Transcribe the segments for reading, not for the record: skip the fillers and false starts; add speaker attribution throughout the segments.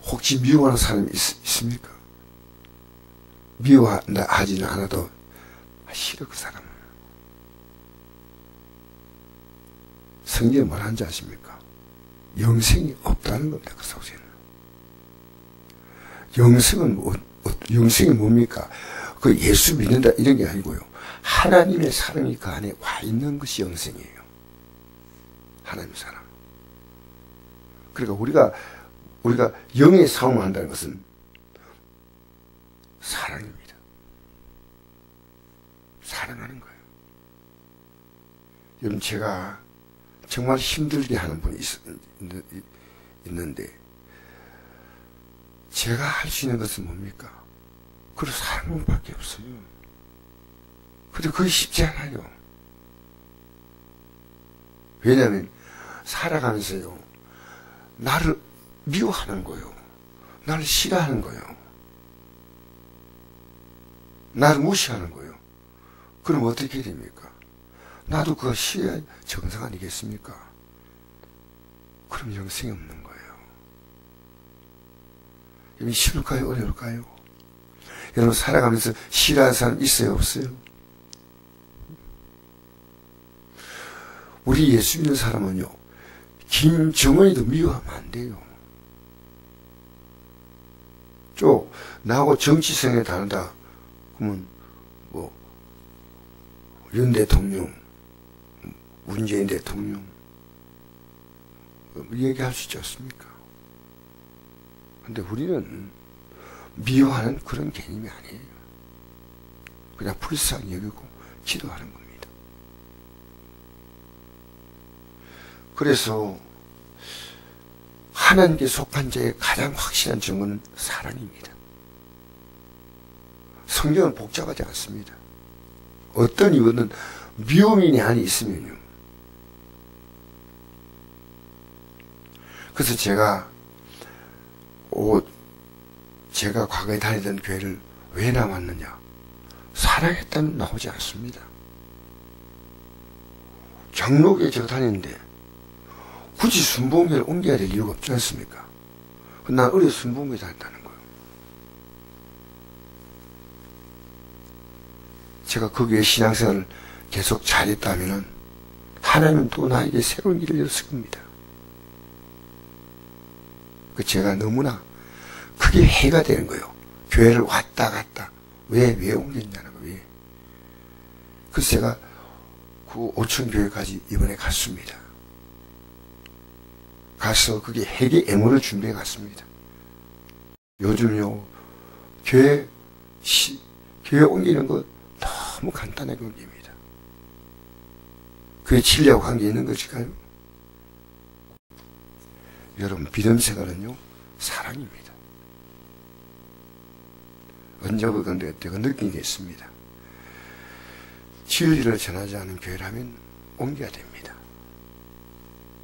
Speaker 1: 혹시 미워하는 사람이 있습니까? 미워하지는 않아도 싫어 그 사람은. 성경에 뭐라는지 아십니까? 영생이 없다는 겁니다. 그 속에는. 영생이 뭡니까? 그 예수 믿는다 이런 게 아니고요. 하나님의 사랑이 그 안에 와 있는 것이 영생이에요. 하나님의 사랑. 그러니까 우리가 영의 싸움을 한다는 것은 사랑입니다. 사랑하는 거예요. 여러분, 제가 정말 힘들게 하는 분이 있는데 제가 할 수 있는 것은 뭡니까? 그걸 사랑하는 밖에 없어요. 근데 그게 쉽지 않아요. 왜냐하면 살아가면서요, 나를 미워하는 거예요. 나를 싫어하는 거예요. 나를 무시하는 거예요. 그럼 어떻게 됩니까? 나도 그거 싫어야 정상 아니겠습니까? 그럼 영생이 없는 거예요. 여러분, 쉬울까요? 어려울까요? 여러분, 살아가면서 싫어하는 사람 있어요? 없어요? 우리 예수 믿는 사람은요, 김정은이도 미워하면 안 돼요. 나하고 정치성에 다르다. 그러면, 윤 대통령, 문재인 대통령, 얘기할 수 있지 않습니까? 근데 우리는 미워하는 그런 개념이 아니에요. 그냥 불쌍히 여기고 기도하는 겁니다. 그래서 하나님께 속한 자의 가장 확실한 증거는 사랑입니다. 성경은 복잡하지 않습니다. 어떤 이유는 미움이 내 안에 있으면요. 그래서 제가 과거에 다니던 교회를 왜 나왔느냐? 사랑했다면 나오지 않습니다. 장로교에 제가 다니는데 굳이 순복음교회를 옮겨야 될 이유가 없지 않습니까? 난 어려서 순복음교회 다녔다는 거예요. 제가 거기에 신앙생활을 계속 잘했다면 하나님은 또 나에게 새로운 길을 열었을 겁니다. 제가 너무나 그게 해가 되는 거예요. 교회를 왔다 갔다. 왜 옮겼냐는 거예요. 왜. 그래서 제가 그 오천교회까지 이번에 갔습니다. 가서 그게 회개 애모를 준비해 갔습니다. 요즘요, 교회 옮기는 거 너무 간단하게 옮깁니다. 그게 진리하고 관계 있는 것일까요? 여러분, 믿음 생활은요, 사랑입니다. 언제부터 내가 느낀 게 있습니다. 진리를 전하지 않은 교회라면 옮겨야 됩니다.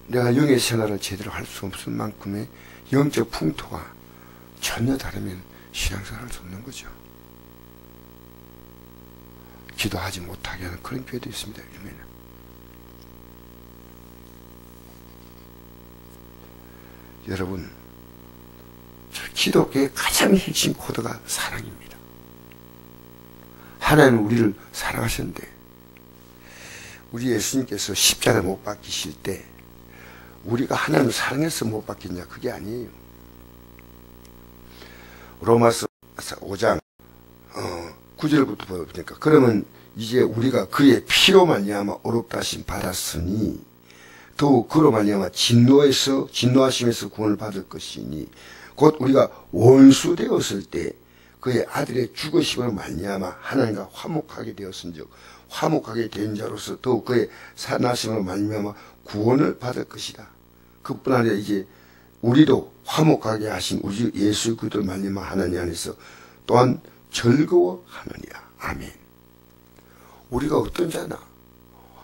Speaker 1: 내가 영의 생활을 제대로 할 수 없을 만큼의 영적 풍토가 전혀 다르면 신앙생활을 할 수 없는 거죠. 기도하지 못하게 하는 그런 교회도 있습니다. 요즘에는. 여러분, 기독교의 가장 핵심 코드가 사랑입니다. 하나님은 우리를 사랑하셨는데 우리 예수님께서 십자가에 못 박히실 때 우리가 하나님을 사랑해서 못 박혔냐? 그게 아니에요. 로마서 5장 9절부터 보니까 그러면 이제 우리가 그의 피로 말미암아 어렵다 하심 받았으니 더욱 그로 말미암아 진노하심에서 구원을 받을 것이니 곧 우리가 원수 되었을 때 그의 아들의 죽으심으로 말미암아 하나님과 화목하게 되었은즉 화목하게 된 자로서 더욱 그의 살아나심으로 말미암아 구원을 받을 것이다. 그뿐 아니라 이제 우리도 화목하게 하신 우리 예수 그리스도를 말미암아 하나님 안에서 또한 즐거워하느니라. 아멘. 우리가 어떤 자나?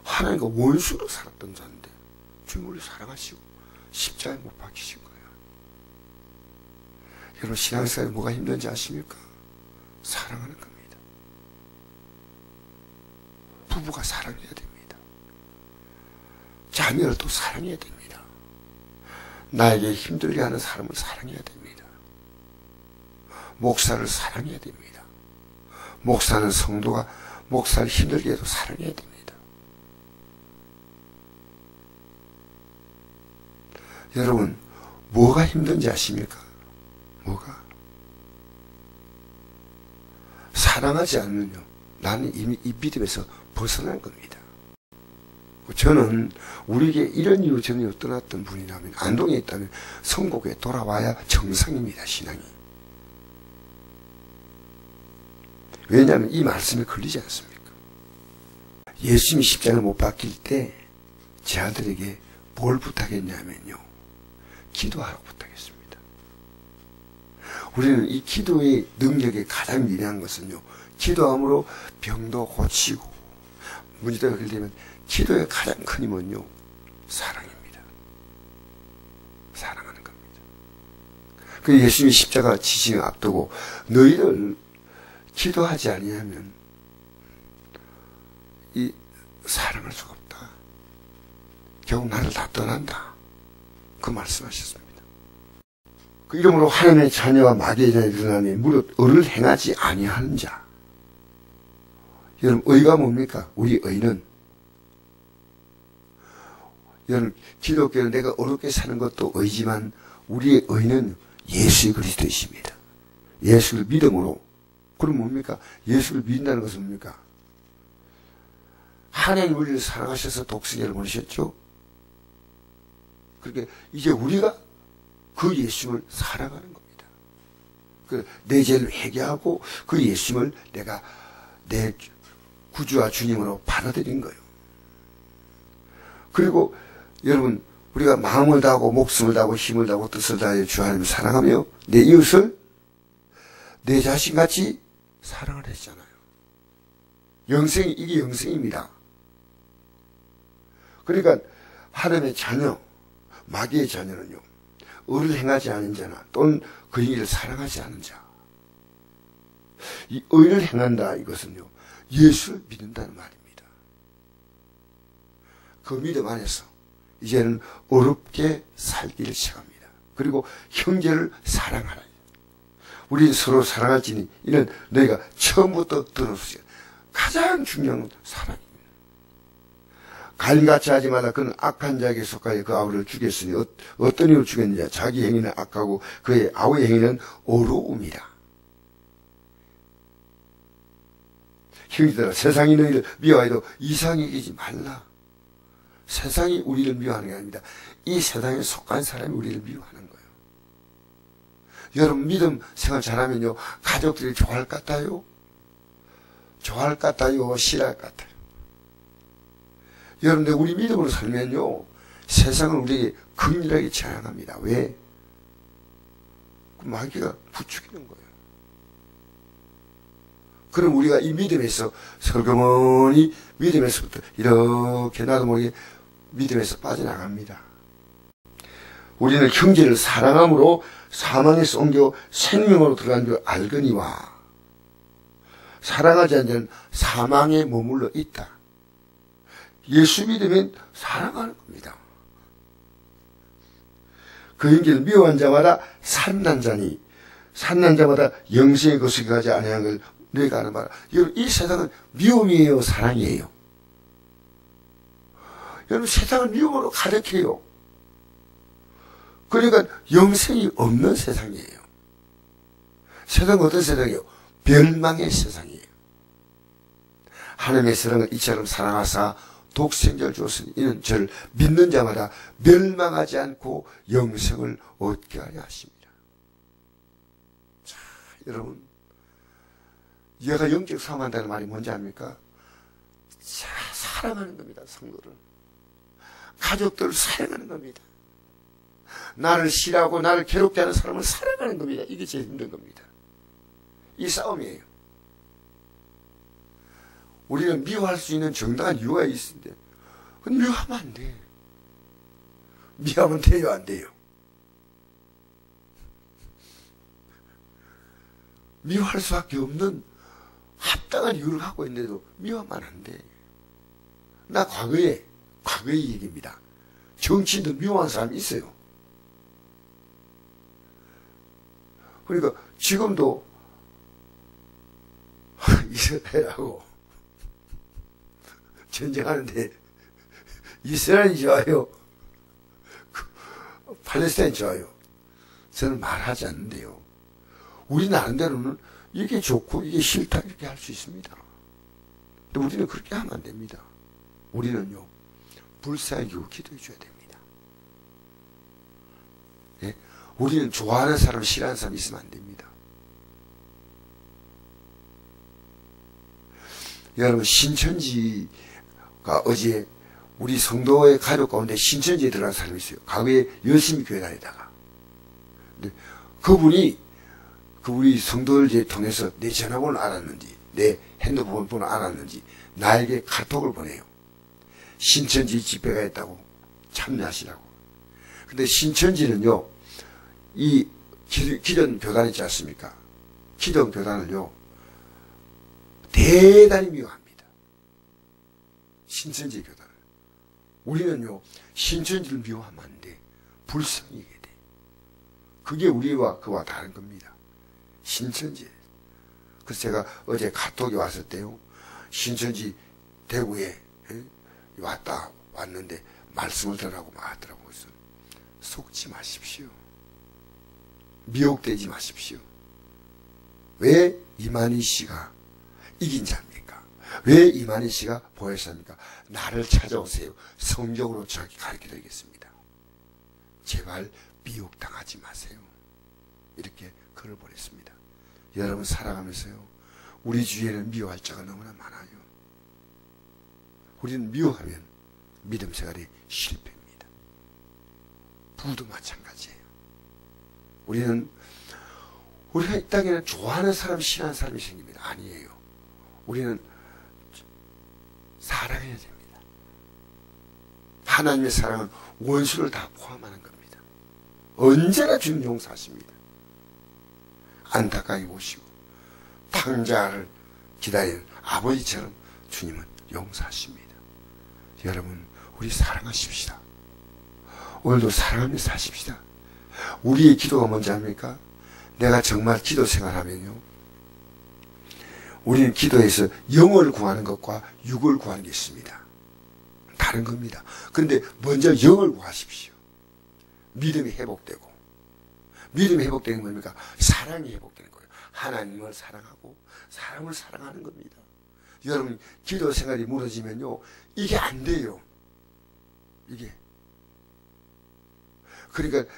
Speaker 1: 하나님과 원수로 살았던 자인데 주님 우리 사랑하시고 십자가에 못 박히신 거예요. 여러분, 신앙생활에 뭐가 힘든지 아십니까? 사랑하는 겁니다. 부부가 사랑해야 됩니다. 자녀를 또 사랑해야 됩니다. 나에게 힘들게 하는 사람을 사랑해야 됩니다. 목사를 사랑해야 됩니다. 목사는 성도가 목사를 힘들게 해도 사랑해야 됩니다. 여러분, 뭐가 힘든지 아십니까? 뭐가? 사랑하지 않으면요, 나는 이미 이 믿음에서 벗어난 겁니다. 저는 우리에게 이런 이유 전혀 떠났던 분이라면, 안동에 있다면 성국에 돌아와야 정상입니다, 신앙이. 왜냐하면 이 말씀에 걸리지 않습니까? 예수님이 십자가를 못 박힐 때 제 아들에게 뭘 부탁했냐면요, 기도하라고 부탁했습니다. 우리는 이 기도의 능력이 가장 미래한 것은요, 기도함으로 병도 고치고 문제가 해결되면 기도의 가장 큰 힘은요, 사랑입니다. 사랑하는 겁니다. 그 예수님이 십자가 지심을 앞두고 너희들 기도하지 아니하면 이 사랑할 수가 없다. 결국 나를 다 떠난다. 그 말씀하셨습니다. 그 이름으로 하나님의 자녀와 마귀의 자녀에 드러나니 무릇 의를 행하지 아니하는 자. 여러분, 의가 뭡니까? 우리 의는, 여러분, 기독교는 내가 어렵게 사는 것도 의지만 우리의 의는 예수 그리스도이십니다. 예수를 믿음으로. 그럼 뭡니까? 예수를 믿는다는 것은 뭡니까? 하나님 우리를 사랑하셔서 독생자를 보내셨죠? 그러니까 이제 우리가 그 예수님을 사랑하는 겁니다. 내 죄를 회개하고 그 예수님을 내가 내 구주와 주님으로 받아들인 거예요. 그리고 여러분, 우리가 마음을 다하고 목숨을 다하고 힘을 다하고 뜻을 다하여 주 하나님을 사랑하며 내 이웃을 내 자신같이 사랑을 했잖아요. 영생이, 이게 영생입니다. 그러니까 하나님의 자녀, 마귀의 자녀는요, 의를 행하지 않은 자나 또는 그 일을 사랑하지 않은 자. 이 의를 행한다, 이것은요, 예수를 믿는다는 말입니다. 그 믿음 안에서 이제는 어렵게 살기를 시작합니다. 그리고 형제를 사랑하라. 우리는 서로 사랑할지니 이는 너희가 처음부터 들었으니 가장 중요한 건 사랑입니다. 가인같이 하지 말라. 그는 악한 자에게 속하여 그 아우를 죽였으니 어떤 이유로 죽였느냐. 자기 행위는 악하고 그의 아우의 행위는 어로움이라. 형제들아, 세상이 너희를 미워해도 이상히 여기지 말라. 세상이 우리를 미워하는 게 아닙니다. 이 세상에 속한 사람이 우리를 미워하는 거예요. 여러분, 믿음 생활 잘하면요, 가족들이 좋아할 것 같아요? 좋아할 것 같아요? 싫어할 것 같아요? 여러분들, 우리 믿음으로 살면요, 세상은 우리에게 긍휼하게 제한합니다. 왜? 그 마귀가 부추기는 거예요. 그럼 우리가 이 믿음에서 설거머니 믿음에서부터 이렇게 나도 모르게 믿음에서 빠져나갑니다. 우리는 형제를 사랑함으로 사망에서 옮겨 생명으로 들어간 줄 알거니와, 사랑하지 않는 자는 사망에 머물러 있다. 예수 믿으면 사랑하는 겁니다. 그 형제를 미워한 자마다 산난 자니 산난 자마다 영생의 것을 가지 아니한 걸 너희가 아는 바라. 여러분, 이 세상은 미움이에요, 사랑이에요? 여러분, 세상은 미움으로 가득해요. 그러니까 영생이 없는 세상이에요. 세상은 어떤 세상이에요? 멸망의 세상이에요. 하나님의 세상을 이처럼 사랑하사 독생자를 주었으니 이는 저를 믿는 자마다 멸망하지 않고 영생을 얻게 하려 하십니다. 자, 여러분, 얘가 영적 사랑한다는 말이 뭔지 압니까? 자, 사랑하는 겁니다. 성도를, 가족들을 사랑하는 겁니다. 나를 싫어하고 나를 괴롭게 하는 사람을 사랑하는 겁니다. 이게 제일 힘든 겁니다. 이 싸움이에요. 우리는 미워할 수 있는 정당한 이유가 있는데, 그건 미워하면 안 돼. 미워하면 돼요, 안 돼요? 미워할 수밖에 없는 합당한 이유를 갖고 있는데도 미워하면 안 돼. 나 과거의 얘기입니다. 정치인들 미워하는 사람이 있어요. 그러니까 지금도 이스라엘하고 전쟁하는데 이스라엘이 좋아요? 팔레스타인이 좋아요? 저는 말하지 않는데요. 우리 나름대로는 이게 좋고 이게 싫다 이렇게 할 수 있습니다. 근데 우리는 그렇게 하면 안 됩니다. 우리는요, 불쌍히고 기도해 줘야 됩니다. 예? 우리는 좋아하는 사람, 싫어하는 사람 있으면 안 됩니다. 여러분, 신천지가 어제 우리 성도의 가족 가운데 신천지에 들어간 사람이 있어요. 과거에 열심히 교회 다니다가. 근데 그분이 성도를 통해서 내 전화번호를 알았는지, 내 핸드폰 번호 알았는지, 나에게 카톡을 보내요. 신천지 집회가 있다고 참여하시라고. 근데 신천지는요, 이 기존 교단 있지 않습니까? 기존 교단을요, 대단히 미워합니다. 신천지 교단을. 우리는요, 신천지를 미워하면 안 돼. 불쌍히 해야 돼. 그게 우리와 그와 다른 겁니다. 신천지. 그래서 제가 어제 카톡이 왔을 때요, 신천지 대구에 왔는데 말씀을 들으라고 하더라고요. 그래서 속지 마십시오. 미혹되지 마십시오. 왜 이만희 씨가 이긴 자입니까? 왜 이만희 씨가 보혜사입니까? 나를 찾아오세요. 성경으로 저에게 가르쳐 드리겠습니다. 제발 미혹당하지 마세요. 이렇게 글을 보냈습니다. 여러분, 살아가면서요, 우리 주위에는 미워할 자가 너무나 많아요. 우리는 미워하면 믿음 생활이 실패입니다. 부도 마찬가지예요. 우리가 이 땅에는 좋아하는 사람, 싫어하는 사람이 생깁니다. 아니에요. 우리는 사랑해야 됩니다. 하나님의 사랑은 원수를 다 포함하는 겁니다. 언제나 주님 용서하십니다. 안타까이 오시고 탕자를 기다리는 아버지처럼 주님은 용서하십니다. 여러분, 우리 사랑하십시다. 오늘도 사랑하며 사십시다. 우리의 기도가 뭔지 압니까? 내가 정말 기도 생활하면요, 우리는 기도에서 영을 구하는 것과 육을 구하는 게 있습니다. 다른 겁니다. 그런데 먼저 영을 구하십시오. 믿음이 회복되고, 믿음이 회복되는 겁니까? 사랑이 회복되는 거예요. 하나님을 사랑하고 사람을 사랑하는 겁니다. 여러분, 기도 생활이 무너지면요, 이게 안 돼요. 이게. 그러니까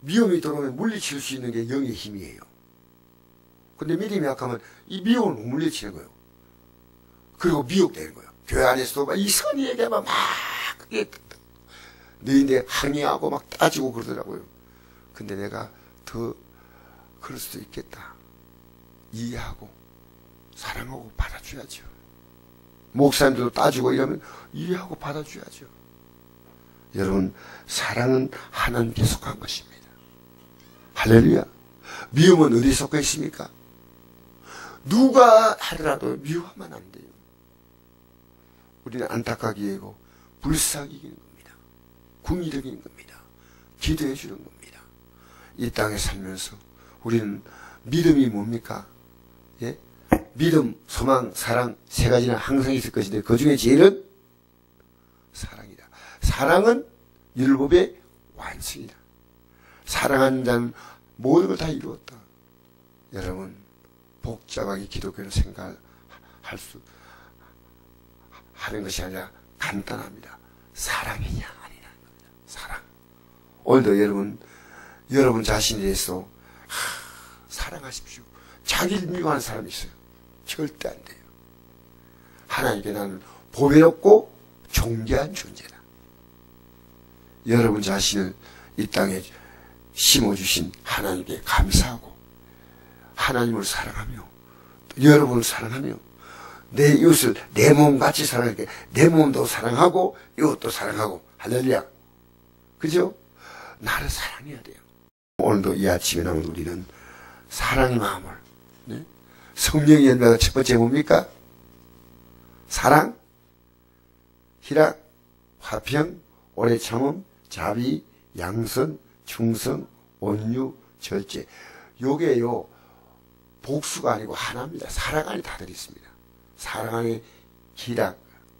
Speaker 1: 미움이 들어오면 물리칠 수 있는 게 영의 힘이에요. 근데 믿음이 약하면 이 미움을 못 물리치는 거예요. 그리고 미혹되는 거예요. 교회 안에서도 막 이상한 얘기하면 막 그게 너희인데 항의하고 막 따지고 그러더라고요. 근데 내가 더 그럴 수도 있겠다. 이해하고 사랑하고 받아줘야죠. 목사님들도 따지고 이러면 이해하고 받아줘야죠. 여러분, 사랑은 하나님께 속한 것입니다. 할렐루야. 미움은 어디에 속해 있습니까? 누가 하더라도 미워하면 안 돼요. 우리는 안타까게 하고 불쌍히 이기는 겁니다. 궁일하기는 겁니다. 기도해 주는 겁니다. 이 땅에 살면서 우리는 믿음이 뭡니까? 예? 믿음, 소망, 사랑 세 가지는 항상 있을 것인데 그 중에 제일은 사랑이다. 사랑은 율법의 완성이다. 사랑하는 자는 모든 걸 다 이루었다. 여러분, 복잡하게 기독교를 생각할 수 하는 것이 아니라 간단합니다. 사랑이냐 아니냐는 겁니다. 사랑. 오늘도 여러분 자신에 대해서 사랑하십시오. 자기를 미워하는 사람이 있어요. 절대 안 돼요. 하나님께 나는 보배롭고 존귀한 존재다. 여러분 자신을 이 땅에 심어주신 하나님께 감사하고 하나님을 사랑하며 여러분을 사랑하며 내 이웃을 내 몸같이 사랑할게. 내 몸도 사랑하고 이웃도 사랑하고. 할렐루야. 그죠? 나를 사랑해야 돼요. 오늘도 이 아침에 나온 우리는 사랑의 마음을, 네? 성령의 연배가 첫 번째 뭡니까? 사랑, 희락, 화평, 오래 참음, 자비, 양선, 충성, 온유, 절제. 요게요, 복수가 아니고 하나입니다. 사랑 안에 다 들어있습니다. 사랑 안에 희락,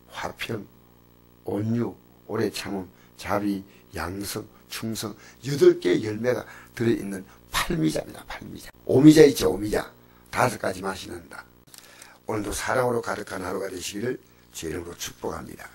Speaker 1: 화평, 온유, 오래 참음, 자비, 양성, 충성 8개의 열매가 들어있는 팔미자입니다. 팔미자. 오미자 있죠. 오미자. 5가지 맛이 난다. 오늘도 사랑으로 가득한 하루가 되시기를 제 이름으로 축복합니다.